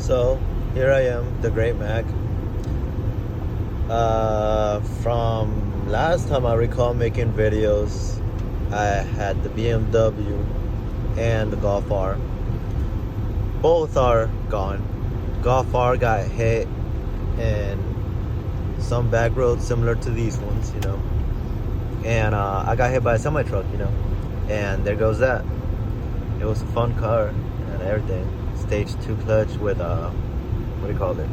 So here I am, the Great Mac. From last time I recall making videos, I had the BMW and the Golf R. Both are gone. Golf R got hit in some back roads similar to these ones, and I got hit by a semi truck, and there goes that. It was a fun car and everything. Stage 2 clutch with what do you call it?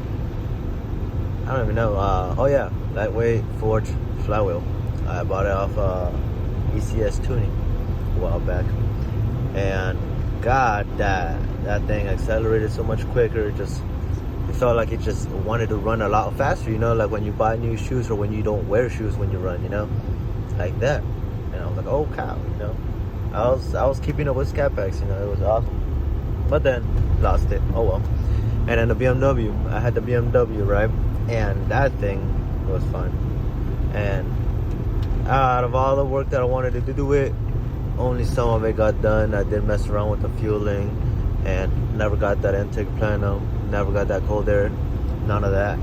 I don't even know. Lightweight forged flywheel. I bought it off ECS tuning a while back, and God, that thing accelerated so much quicker. It felt like it just wanted to run a lot faster. Like when you buy new shoes or when you don't wear shoes when you run. Like that. And I was like, oh cow. I was keeping up with Scat Packs. It was awesome. But then lost it. Oh well. And then the BMW. I had the BMW, right? And that thing was fun. And out of all the work that I wanted to do to it, only some of it got done. I did mess around with the fueling and never got that intake plenum, never got that cold air, none of that.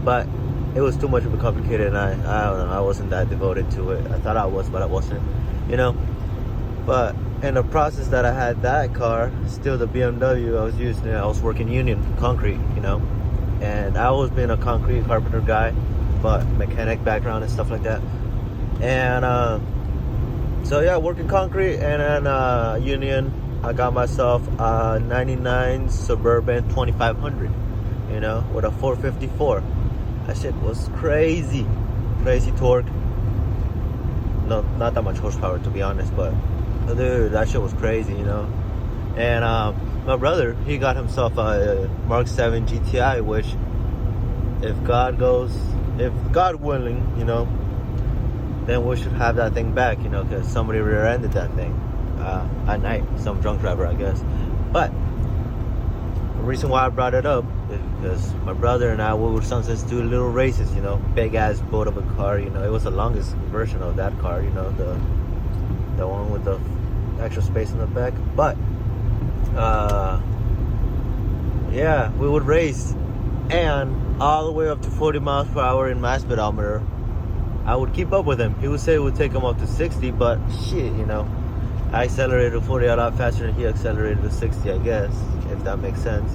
But it was too much of a complicated, and I don't know, I wasn't that devoted to it. I thought I was, but I wasn't, But in the process that I had that car, still the BMW I was using, I was working union concrete, and I always been a concrete carpenter guy, but mechanic background and stuff like that. And so yeah, working concrete, and then union, I got myself a 99 Suburban 2500, with a 454. That shit was crazy torque. No, not that much horsepower to be honest, but dude, that shit was crazy, And my brother, he got himself a Mark 7 GTI, which, if God willing, then we should have that thing back, because somebody rear-ended that thing at night, some drunk driver, I guess. But the reason why I brought it up is because my brother and I, we would sometimes do little races, big ass boat of a car, it was the longest version of that car, the one with the extra space in the back. But yeah, we would race, and all the way up to 40 miles per hour in mass speedometer, I would keep up with him. He would say it would take him up to 60, but shit, I accelerated to 40 a lot faster than he accelerated to 60, I guess, if that makes sense.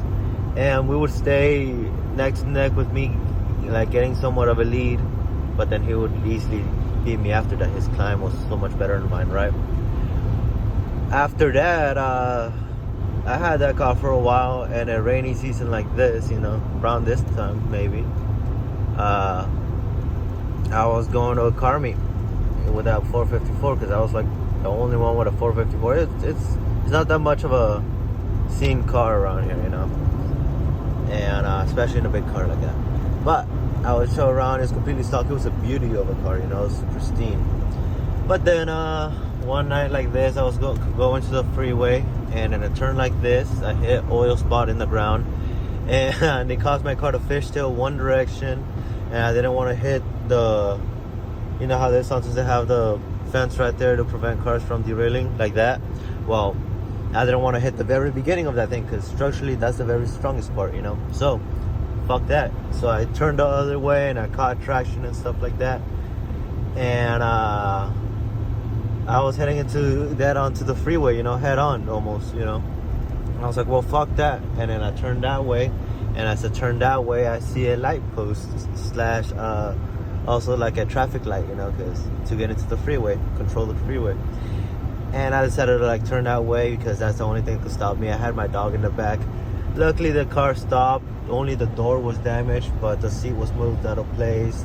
And we would stay neck to neck with me, like getting somewhat of a lead, but then he would easily beat me after that. His climb was so much better than mine, right? After that, I had that car for a while, and a rainy season like this, around this time maybe, I was going to a car meet with that 454 because I was like the only one with a 454. It's not that much of a seen car around here, and especially in a big car like that. But I would show around. It's completely stock. It was a beauty of a car, it was pristine. But then one night like this, I was going to the freeway, and in a turn like this, I hit oil spot in the ground, and it caused my car to fishtail one direction, and I didn't want to hit the, how they sometimes they have the fence right there to prevent cars from derailing like that. Well, I didn't want to hit the very beginning of that thing because structurally that's the very strongest part, So fuck that. So I turned the other way and I caught traction and stuff like that, and I was heading onto the freeway, head on almost, And I was like, well, fuck that. And then I turned that way, and as I turned that way, I see a light post / also like a traffic light, because to get into the freeway, control the freeway. And I decided to turn that way because that's the only thing that could stop me. I had my dog in the back. Luckily the car stopped. Only the door was damaged, but the seat was moved out of place.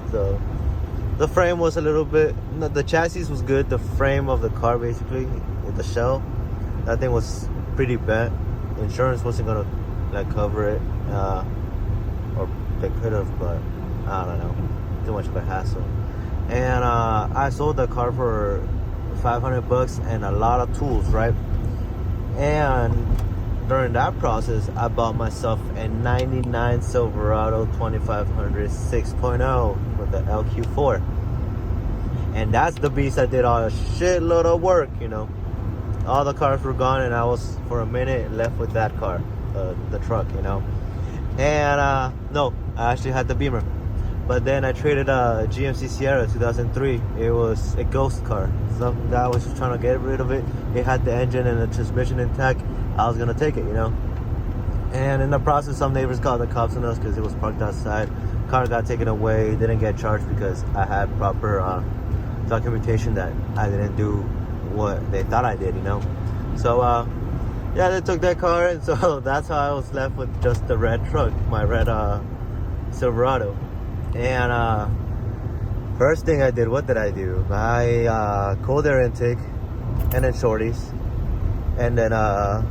The frame was a little bit, the chassis was good. The frame of the car, basically, with the shell, that thing was pretty bent. Insurance wasn't gonna cover it, or they could have, but I don't know, too much of a hassle. And I sold the car for $500 and a lot of tools, right? And during that process, I bought myself a 99 Silverado 2500 6.0 with the LQ4. And that's the beast. I did a shitload of work, All the cars were gone, and I was, for a minute, left with that car, the truck, And no, I actually had the Beamer. But then I traded a GMC Sierra 2003. It was a ghost car. Some guy was just trying to get rid of it. It had the engine and the transmission intact. I was gonna take it, you know. And in the process, some neighbors called the cops on us because it was parked outside. Car got taken away. Didn't get charged because I had proper documentation that I didn't do what they thought I did, you know. So yeah, they took that car, and so that's how I was left with just the red truck, my red Silverado. And first thing I did, what did I do? I cold air intake and then shorties, and then I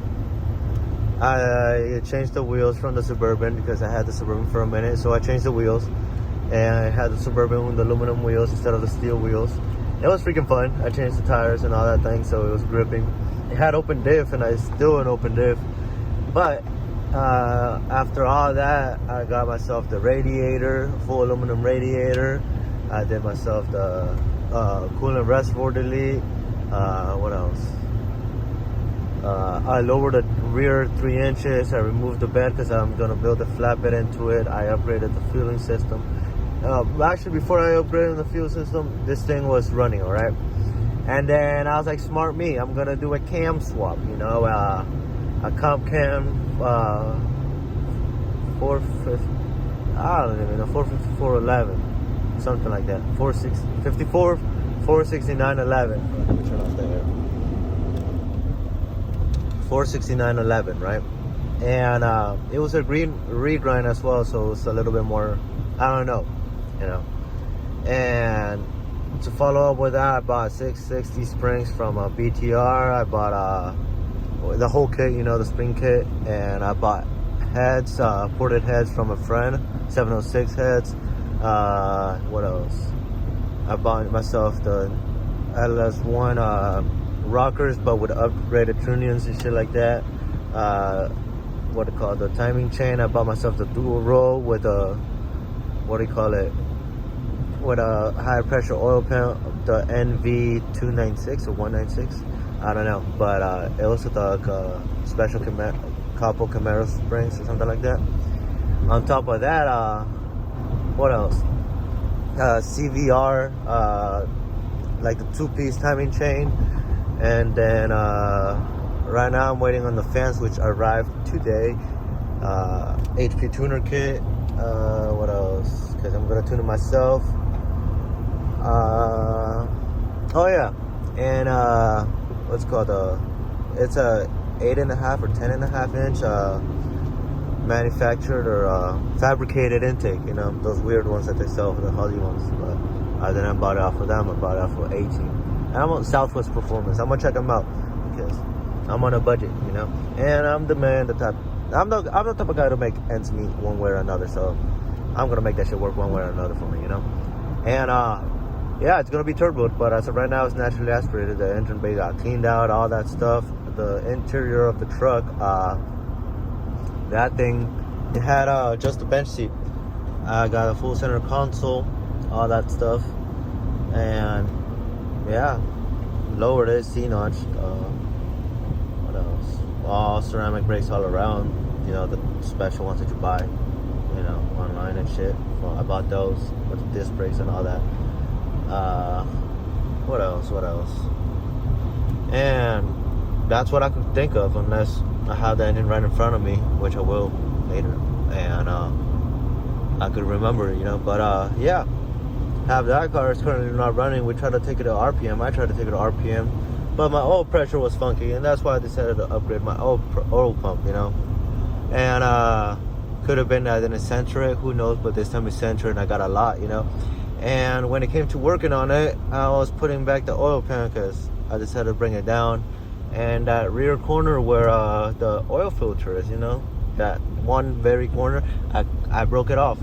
changed the wheels from the Suburban because I had the Suburban for a minute. So I changed the wheels, and I had the Suburban with the aluminum wheels instead of the steel wheels. It was freaking fun. I changed the tires and all that thing, so it was gripping. It had open diff, and I still an open diff. But after all that, I got myself the radiator, full aluminum radiator. I did myself the coolant reservoir delete. What else? I lowered the rear 3 inches. I removed the bed because I'm going to build a flatbed into it. I upgraded the fueling system. Actually, before I upgraded the fuel system, this thing was running, all right? And then I was like, smart me, I'm going to do a cam swap, you know, a comp cam 450, I don't even know, 450, 411, something like that. 54, 469.11. Let me turn off the air. 469.11, right? And it was a green regrind as well, so it's a little bit more, I don't know, you know. And to follow up with that, I bought 660 springs from BTR. I bought the whole kit, you know, the spring kit, and I bought heads, ported heads from a friend, 706 heads. What else? I bought myself the LS1 rockers, but with upgraded trunnions and shit like that. What do you call it? The timing chain. I bought myself the dual roll with a, what do you call it? With a high pressure oil pan, the NV296 or 196. I don't know, but it was with a special couple Camaro springs or something like that. On top of that, what else? CVR, like the 2-piece timing chain. And then right now I'm waiting on the fans, which arrived today. HP tuner kit. What else? Because I'm gonna tune it myself. Oh yeah, and what's it called? It's a 8.5 or 10.5 inch manufactured or fabricated intake. You know, those weird ones that they sell for the Holly ones. But then I bought it off of them. I bought it off of 18. And I'm on Southwest Performance. I'm gonna check them out because I'm on a budget, you know. And I'm the man, I'm the type of guy to make ends meet one way or another. So I'm gonna make that shit work one way or another for me, you know. And yeah, it's gonna be turboed, but as of right now, it's naturally aspirated. The engine bay got cleaned out, all that stuff. The interior of the truck, that thing, it had just a bench seat. I got a full center console, all that stuff, and yeah, lowered it, C-notch. What else? All ceramic brakes all around. You know, the special ones that you buy, you know, online and shit. Well, I bought those with the disc brakes and all that. What else? And that's what I could think of, unless I have the engine right in front of me, which I will later, and I could remember, you know. But yeah, have that car is currently not running. We tried to take it to RPM. I tried to take it to RPM, but my oil pressure was funky, and that's why I decided to upgrade my oil pump, you know. And could have been that I didn't center it, who knows, but this time we centered and I got a lot, you know. And when it came to working on it, I was putting back the oil pan because I decided to bring it down. And that rear corner where the oil filter is, you know, that one very corner, I broke it off.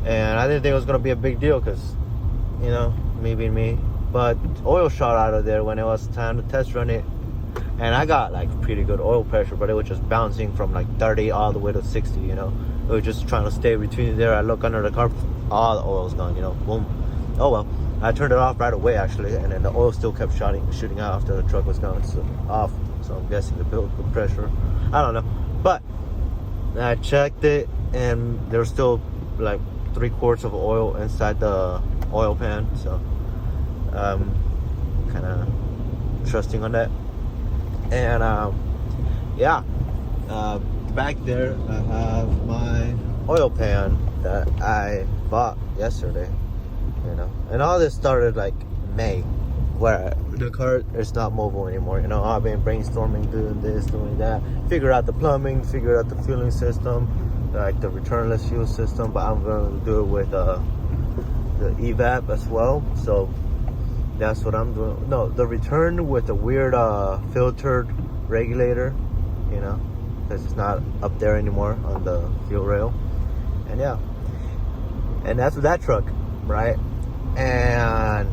And I didn't think it was going to be a big deal because, you know, me being me. But oil shot out of there when it was time to test run it. And I got like pretty good oil pressure, but it was just bouncing from like 30 all the way to 60, you know. It was just trying to stay between there. I look under the car, all the oil's gone, you know, boom. Oh well, I turned it off right away actually, and then the oil still kept shooting out after the truck was gone, so off. So I'm guessing the pressure, I don't know. But I checked it, and there's still like 3 quarts of oil inside the oil pan, so kind of trusting on that. And yeah, back there I have my oil pan that I bought yesterday, you know. And all this started like May, where the car is not mobile anymore, you know. I've been brainstorming, doing this, doing that, figure out the plumbing, figure out the fueling system, like the returnless fuel system, but I'm going to do it with the evap as well. So that's what I'm doing. No, the return with the weird filtered regulator, you know, because it's not up there anymore on the fuel rail. And yeah, and that's with that truck, right? And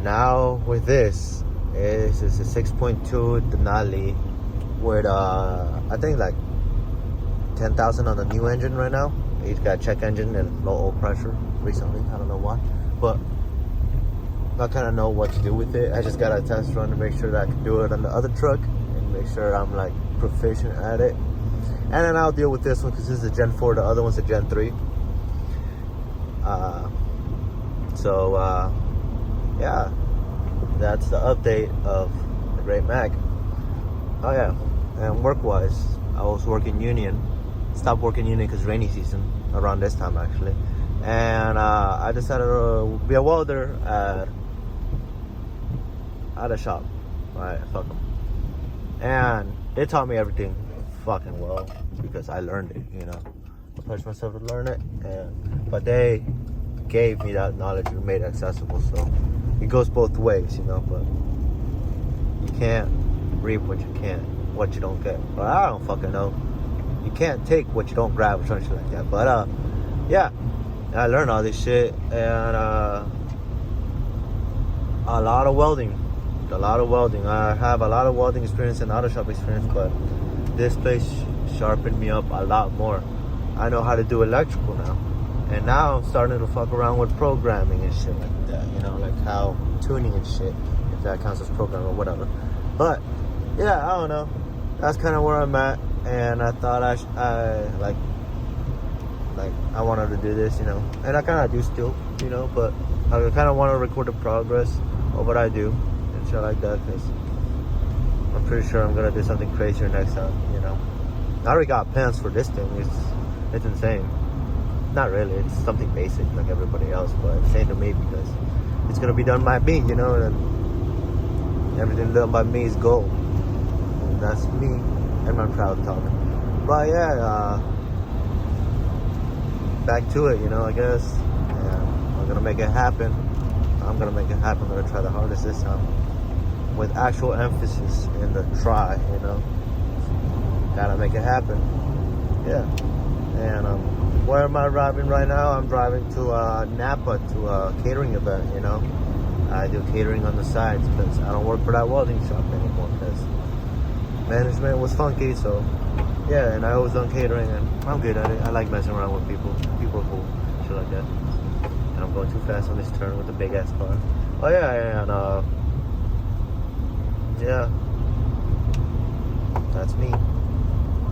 now with this is a 6.2 Denali with I think like 10,000 on the new engine right now. He's got check engine and low oil pressure recently. I don't know why, but I kind of know what to do with it. I just got a test run to make sure that I can do it on the other truck and make sure I'm like proficient at it. And then I'll deal with this one because this is a Gen 4. The other one's a Gen 3. Yeah, that's the update of the Great Mac. Oh yeah, and work-wise, I was working union. Stopped working union because rainy season, around this time actually. And I decided to be a welder at a shop. Right, fuck them. And they taught me everything fucking well because I learned it, you know. I pushed myself to learn it, but they gave me that knowledge and made it accessible. So it goes both ways, you know. But you can't reap what you don't get. But I don't fucking know. You can't take what you don't grab or something like that. But yeah, I learned all this shit, and a lot of welding. I have a lot of welding experience and auto shop experience, but this place sharpened me up a lot more. I know how to do electrical now, and now I'm starting to fuck around with programming and shit like that, you know, like how tuning and shit, if that counts as programming or whatever. But yeah, I don't know, that's kind of where I'm at, and I thought I wanted to do this, you know, and I kind of do still, you know, but I kind of want to record the progress of what I do and shit like that, because I'm pretty sure I'm gonna do something crazier next time, you know. I already got pants for this thing. It's insane. Not really, it's something basic like everybody else, but it's insane to me because it's gonna be done by me, you know, and everything done by me is gold. And that's me, and I'm proud of talking. But yeah, back to it, you know, I guess. And I'm gonna make it happen. I'm gonna try the hardest this time, with actual emphasis in the try, you know. Gotta make it happen. Yeah. And where am I driving right now? I'm driving to Napa to a catering event, you know. I do catering on the sides because I don't work for that welding shop anymore because management was funky. So yeah, and I always done catering and I'm good at it. I like messing around with people. People are cool, shit like that. And I'm going too fast on this turn with a big ass car. Oh yeah, and yeah, that's me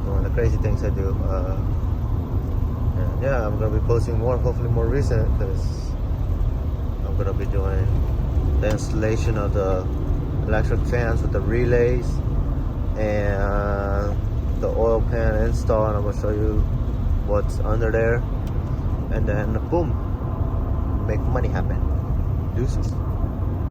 doing the crazy things I do. And yeah, I'm gonna be posting more, hopefully more recent, because I'm gonna be doing the installation of the electric fans with the relays and the oil pan install, and I'm gonna show you what's under there, and then boom, make money happen. Deuces.